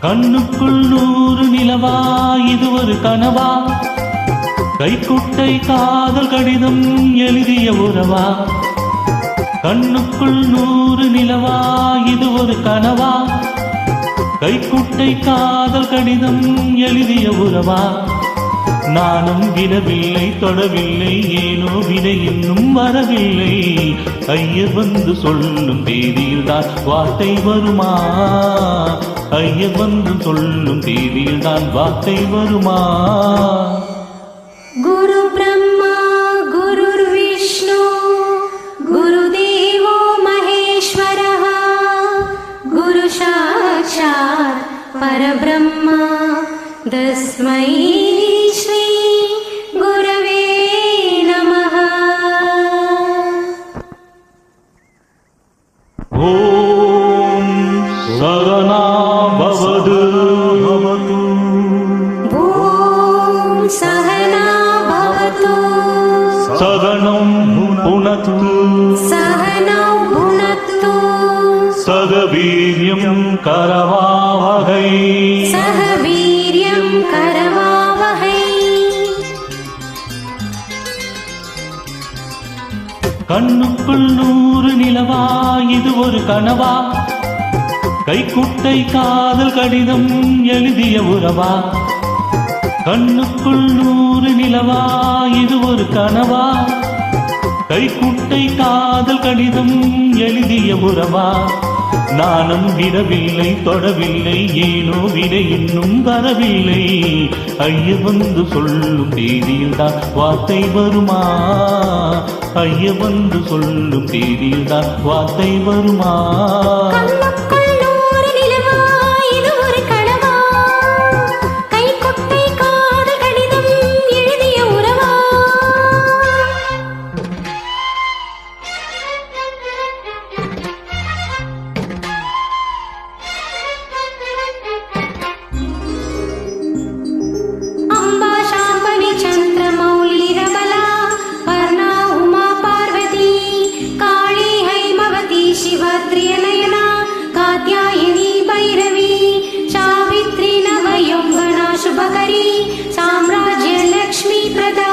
கண்ணுக்குள் 100 நிலவா இது ஒரு கனவா கைக்குட்டை காதல் கடிதம் எழுதிய உறவா கண்ணுக்குள் 100 நிலவா இது ஒரு கனவா கைக்குட்டை காதல் கடிதம் எழுதிய உறவா நானும் விடவில்லை தொடவில்லை ஏனோ விடை இன்னும் வரவில்லை ஐயர் வந்து சொல்லும் தேதியில்தான் வார்த்தை வருமா ஐயர் வந்து சொல்லும் தேதியில்தான் வார்த்தை வருமா குரு பிரம்மா குரு விஷ்ணு குருதேவோ மகேஸ்வரः குரு சாட்சாத் பரபிரம்மா தஸ்மை ஸ்ரீ குரவே நமः ஓம் சகனா பவது பவது ஓம் சகனா பவது சகனம் புனத்து சகனௌ புனக்து சக வீர்யம் கரவாவகை சக வீர்யம் கரவாவகை கண்ணுக்குள் 100 நிலவா இது ஒரு கனவா கைக்குட்டை காதல் கடிதம் எழுதிய உறவா கண்ணுக்குள் 100 நிலவா இது ஒரு கனவா கைக்குட்டை காதல் கடிதம் எழுதிய உறவா நானும் விடவில்லை தொடவில்லை ஏனோ விடை இன்னும் வரவில்லை ஐயர் வந்து சொல்லும் தேதியில்தான் வார்த்தை வருமா ஐயர் வந்து சொல்லும் தேதியில்தான் வார்த்தை வருமா கண்ணுக்குள் 100 நிலவா இது ஒரு கனவா கைக்குட்டை காதல் கடிதம் எழுதிய உறவா அம்பா சாம்பவி சந்திரமௌலி ரமலா பர்ணா உமா பார்வதி காளி ஹைமவதி சிவத்ரியநயனா காத்யாயினி பைரவி சாவித்ரி நவயௌவனா சுபகரி சாம்ராஜ்ய லக்ஷ்மி பிரதா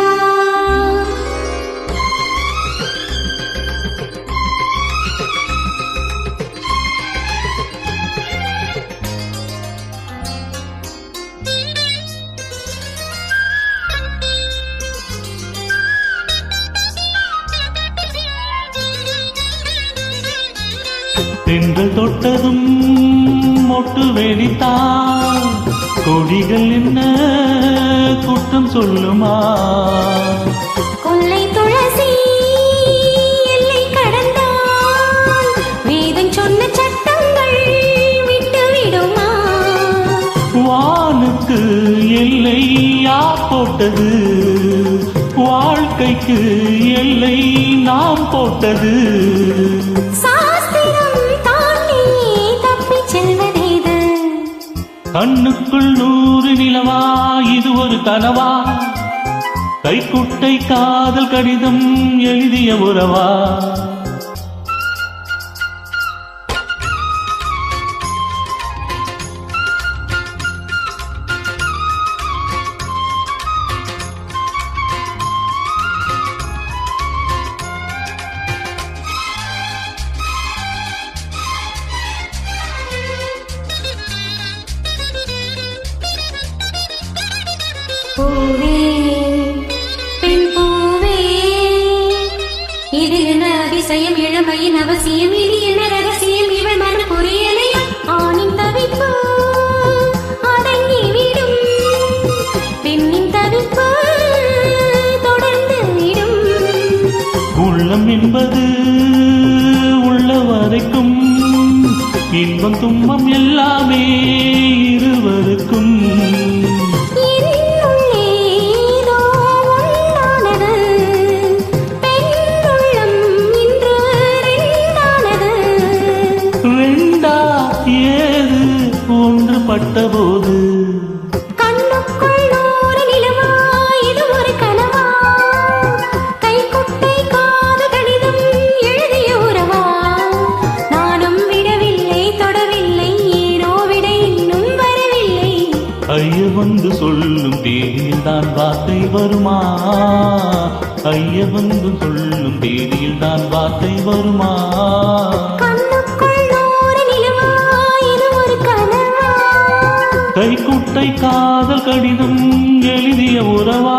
தென்றல் தொட்டதும் மொட்டு வெடித்தான் கொடிகள் என்ன குற்றம் சொல்லுமா கொல்லை துளசி எல்லை கடந்தால் வேதம் சொன்ன சட்டங்கள் விட்டு விடுமா வானுக்கு எல்லை யார் போட்டது வாழ்க்கைக்கு எல்லை நாம் போட்டது சாஸ்திரம் தாண்டி தப்பிச் செல்வதேது கண்ணுக்குள் 100 நிலவா இது ஒரு கனவா கைக்குட்டை காதல் கடிதம் எழுதிய உறவா பூவே பெண் பூவே இது என்ன அதிசயம் இளமையின் அவசியம் இது என்ன ரகசியம் இவள் மனம் புரியலையா ஆணின் தவிப்பு அடங்கிவிடும் பெண்ணின் தவிப்பு தொடர்ந்து விடும் உள்ளம் என்பது உள்ள வரைக்கும் இன்பம் துன்பம் எல்லாமே இருவருக்கும் ஒன்று பட்டபோது கண்ணுக்குள் நூறு நிலவா, இது ஒரு கனவா? கைக்குட்டை காது கடிதம் எழுதிய உறவா? நானும் விடவில்லை, தொடவில்லை, ஏனோ விடை இன்னும் வரவில்லை. ஐய வந்து சொல்லும் தேதியில் தான் வார்த்தை வருமா? ஐய வந்து சொல்லும் தேதியில் தான் வார்த்தை வருமா? கண்ணுக்குள் நூறு நிலவா, இது ஒரு கனவா? கைக்குட்டை காதல் கடிதம் எழுதிய உறவா?